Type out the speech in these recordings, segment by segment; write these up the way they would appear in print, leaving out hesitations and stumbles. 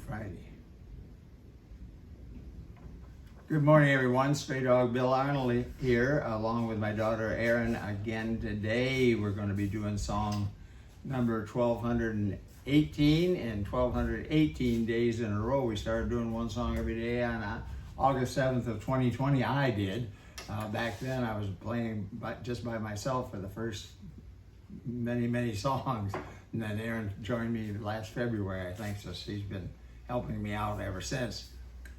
Friday. Good morning, everyone. Straydog Bill Arnold here, along with my daughter ERIN. Again today, we're going to be doing song number 1218 and 1218 days in a row. We started doing one song every day on August 7th of 2020. I did. Back then, I was playing just by myself for the first many songs. And then ERIN joined me last February, I think, so she's been helping me out ever since.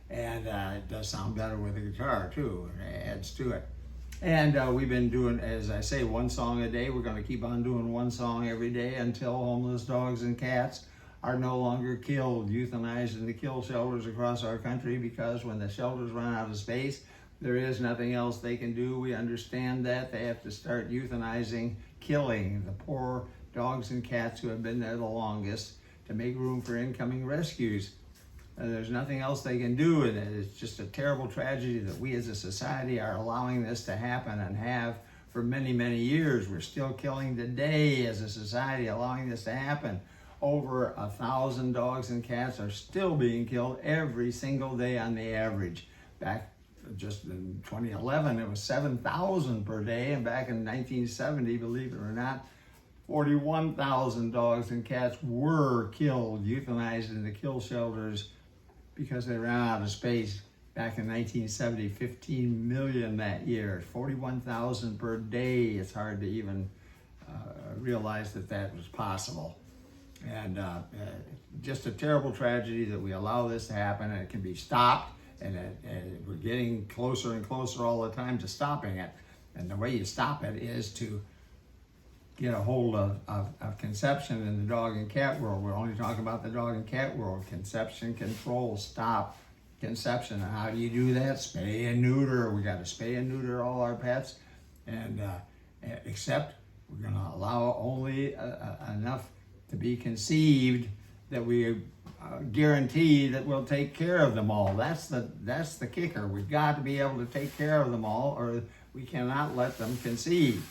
And it does sound better with the guitar too, it adds to it. And we've been doing, as I say, one song a day. We're going to keep on doing one song every day until homeless dogs and cats are no longer killed, euthanized in the kill shelters across our country, because when the shelters run out of space, there is nothing else they can do. We understand that. They have to start euthanizing, killing the poor dogs and cats who have been there the longest to make room for incoming rescues. There's nothing else they can do, and it's just a terrible tragedy that we as a society are allowing this to happen and have for many years. We're still killing today as a society, allowing this to happen. Over 1,000 dogs and cats are still being killed every single day on the average. Back just in 2011, it was 7,000 per day, and back in 1970, believe it or not, 41,000 dogs and cats were killed, euthanized in the kill shelters because they ran out of space. Back in 1970, 15 million that year, 41,000 per day. It's hard to even realize that that was possible. And just a terrible tragedy that we allow this to happen, and it can be stopped, and we're getting closer and closer all the time to stopping it. And the way you stop it is to get a hold of conception in the dog and cat world. We're only talking about the dog and cat world. Conception control, stop conception. And how do you do that? Spay and neuter. We got to spay and neuter all our pets, and except we're going to allow only enough to be conceived that we guarantee that we'll take care of them all. That's the kicker. We've got to be able to take care of them all, or we cannot let them conceive.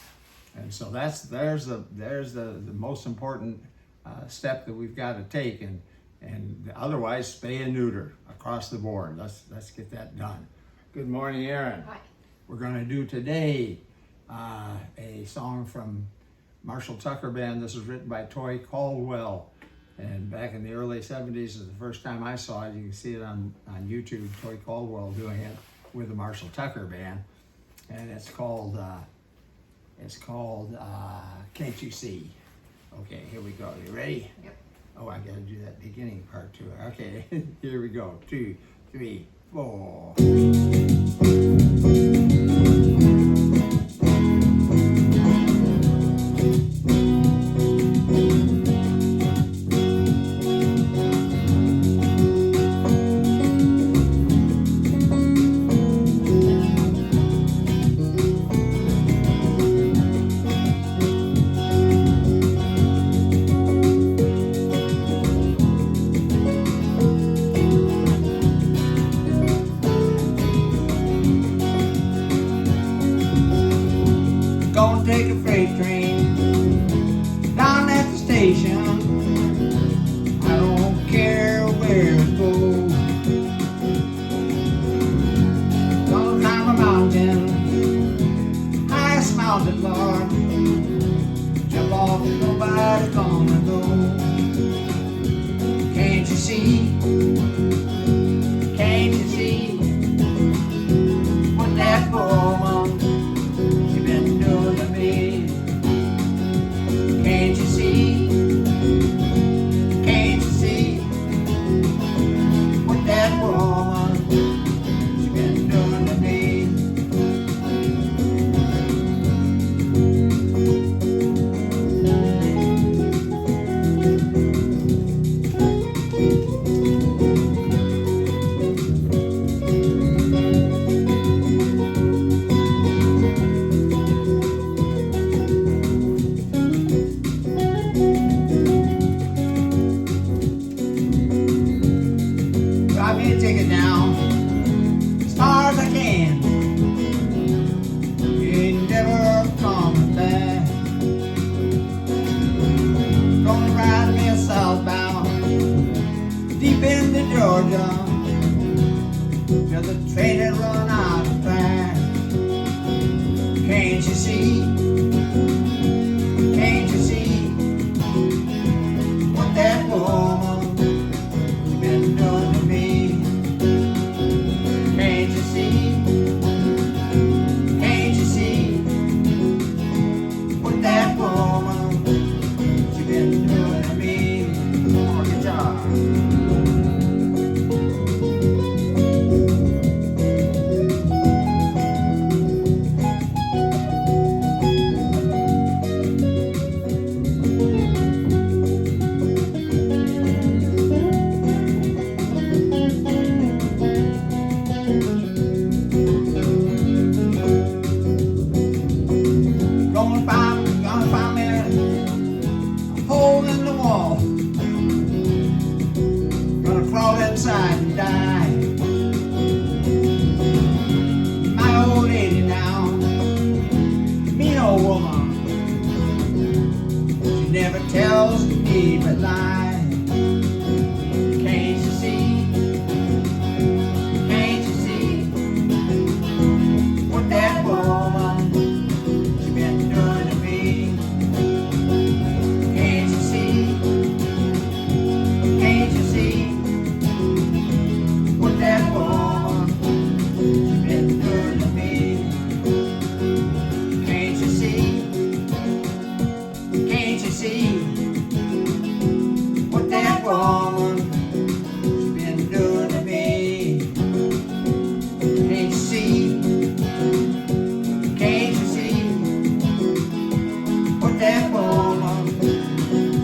And so there's the most important step that we've got to take, and otherwise spay and neuter across the board. Let's get that done. Good morning, ERIN. Hi. We're going to do today a song from Marshall Tucker Band. This was written by Toy Caldwell, and back in the early 70s is the first time I saw it. You can see it on YouTube. Toy Caldwell doing it with the Marshall Tucker Band, and it's called Can't You See? Okay, here we go. You ready? Yep. Oh, I gotta do that beginning part too. Okay, here we go. 2, 3, 4. Gonna take a freight train down at the station. I don't care where it goes. Gonna climb a mountain, highest mountain, Lord. Jump off and nobody's gonna go. Can't you see? Can't you see what that woman she been doing to me? Can't you see? Can't you see what that woman she been doing to me? Drive me a ticket down as far as I can. You ain't never coming back. Gonna ride me a southbound deep in to Georgia till the train had run out of track. Can't you see? Can't you see what that woman's been doing to me? Can't you see? Can't you see what that woman's been doing to me? More guitar. Gonna find me a hole in the wall. Gonna crawl inside and die. My old lady now, mean old woman. She never tells me but lie. Can't you see? Can't you see what that woman she been doing to me? Can't you see? Can't you see what that woman she been doing to me? Can't you see? Can't you see what that woman she been doing to me? Can't you see? Can't you see what that woman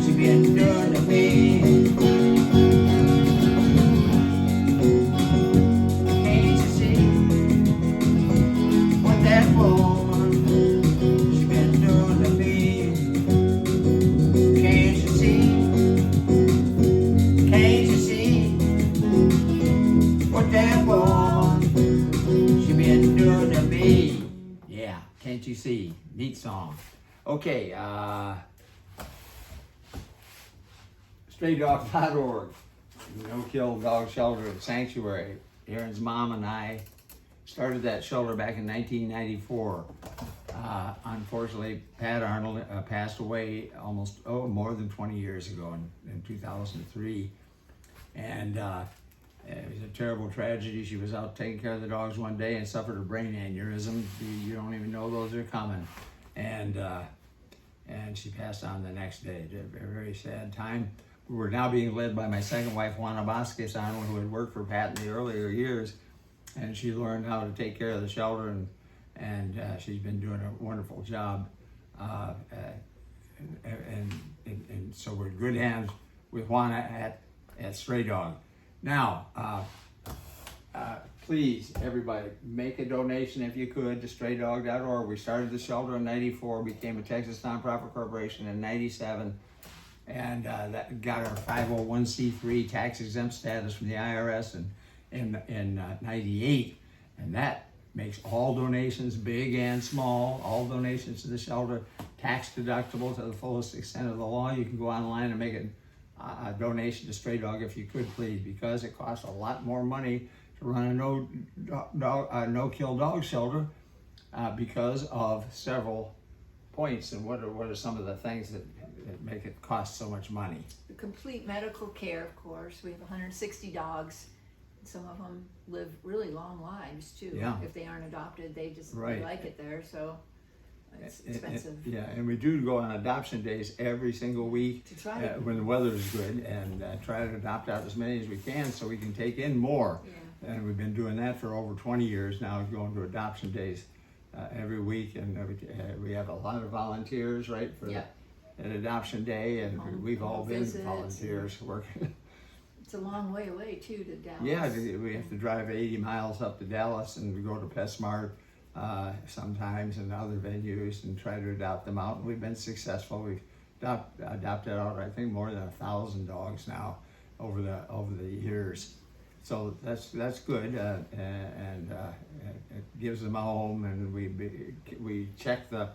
she been doing to me? Can't you see what that woman she been doing to me? Can't you see? Can't you see what that woman she been doing to me? Yeah, can't you see? Neat song. Okay, Straydog.org, no-kill dog shelter and sanctuary. Erin's mom and I started that shelter back in 1994. Unfortunately, Pat Arnold passed away almost more than 20 years ago in 2003. And it was a terrible tragedy. She was out taking care of the dogs one day and suffered a brain aneurysm. You don't even know those are coming. And she passed on the next day. A very sad time. We were now being led by my second wife, Juana Vasquez Arnold, who had worked for Pat in the earlier years. And she learned how to take care of the shelter, and she's been doing a wonderful job. And so we're in good hands with Juana at Straydog. Now, please, everybody, make a donation if you could to Straydog.org. We started the shelter in '94, became a Texas nonprofit corporation in '97, and that got our 501c3 tax exempt status from the IRS in '98, and that makes all donations, big and small, all donations to the shelter tax deductible to the fullest extent of the law. You can go online and make a donation to Straydog if you could, please, because it costs a lot more money to run a no-kill dog shelter because of several points. And what are some of the things that make it cost so much money? The complete medical care, of course. We have 160 dogs. Some of them live really long lives too. Yeah. If they aren't adopted, they just Right. they like it there, so it's expensive. Yeah, and we do go on adoption days every single week. That's right. When the weather's good, and try to adopt out as many as we can so we can take in more. Yeah. And we've been doing that for over 20 years now, going to adoption days every week, and we have a lot of volunteers, right, for Yeah. at adoption day, and we've all home been visits volunteers working. It's a long way away too to Dallas. Yeah, we have to drive 80 miles up to Dallas, and we go to PetSmart sometimes and other venues and try to adopt them out. And we've been successful. We've adopted out, I think, more than 1,000 dogs now over the years. So that's good, and it gives them a home. And we check the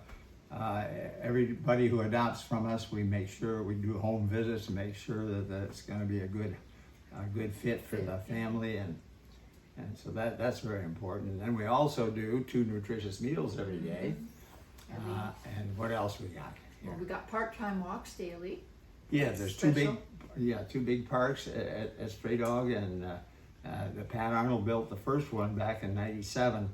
everybody who adopts from us. We make sure we do home visits and make sure that it's going to be a good a good fit for the family, and so that's very important. And then we also do 2 nutritious meals every day. And what else we got here? Well, we got part-time walks daily. Yeah, there's two big parks at Straydog, and the Pat Arnold built the first one back in '97,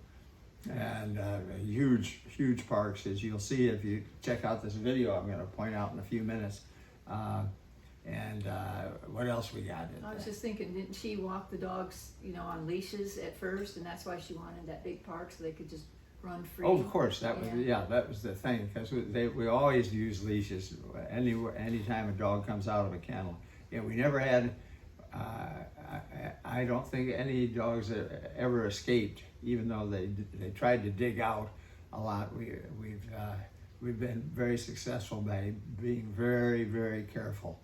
and huge parks, as you'll see if you check out this video I'm going to point out in a few minutes. What else we got? I was just thinking, didn't she walk the dogs, on leashes at first, and that's why she wanted that big park so they could just run free? Oh, of course, that was the thing, because we always use leashes anytime a dog comes out of a kennel. We never had. I don't think any dogs ever escaped, even though they tried to dig out a lot. We've been very successful by being very, very careful.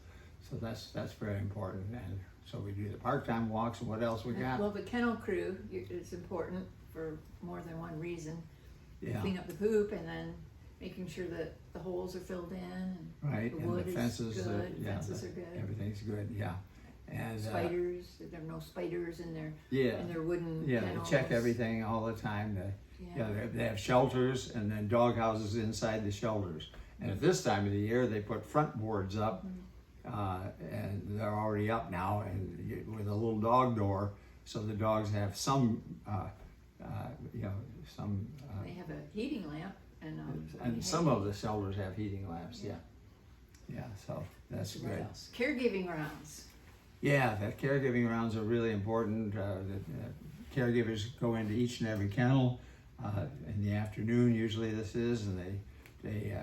So that's very important. And so we do the part-time walks. And what else we got? Well, the kennel crew is important for more than one reason. Yeah. Clean up the poop, and then making sure that the holes are filled in, and right, the and wood the fences, is good. Fences are good. Everything's good. Yeah. And spiders. There are no spiders in their wooden kennels. They check everything all the time. They have shelters and then dog houses inside the shelters. And at this time of the year, they put front boards up, and they're already up now, and with a little dog door, so the dogs have some, some. They have a heating lamp, and some of the shelters have heating lamps. Yeah. So that's good. What else? Caregiving rounds. Yeah, that caregiving rounds are really important. Caregivers go into each and every kennel in the afternoon, usually this is, and they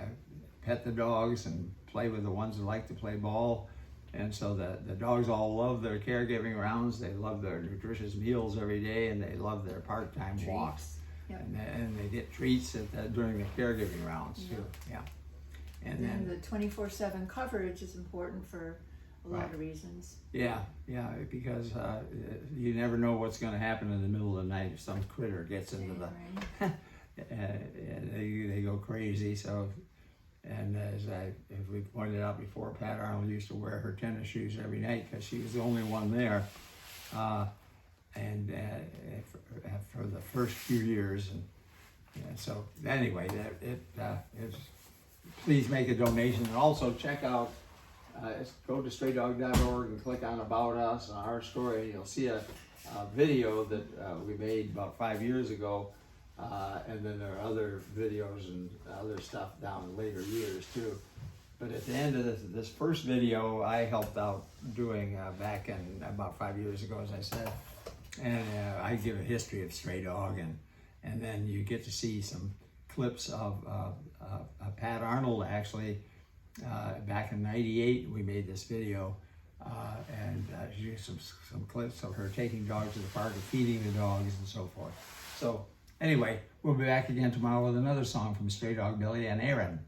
pet the dogs and play with the ones that like to play ball. And so the dogs all love their caregiving rounds. They love their nutritious meals every day, and they love their part-time walks. Yep. And they get treats during the caregiving rounds too. Yeah. And then the 24/7 coverage is important for a lot of reasons. Yeah, because you never know what's going to happen in the middle of the night if some critter gets into they go crazy. So, and as we pointed out before, Pat Arnold used to wear her tennis shoes every night because she was the only one there, for the first few years. And so anyway, please make a donation, and also check out. Go to straydog.org and click on About Us and Our Story, and you'll see a video that we made about 5 years ago, and then there are other videos and other stuff down in later years too. But at the end of this first video, I helped out doing back in about 5 years ago, as I said, and I give a history of Straydog, and then you get to see some clips of Pat Arnold actually. Back in '98, we made this video, and some clips of her taking dogs to the park and feeding the dogs and so forth. So anyway, we'll be back again tomorrow with another song from Straydog Billy and ERIN.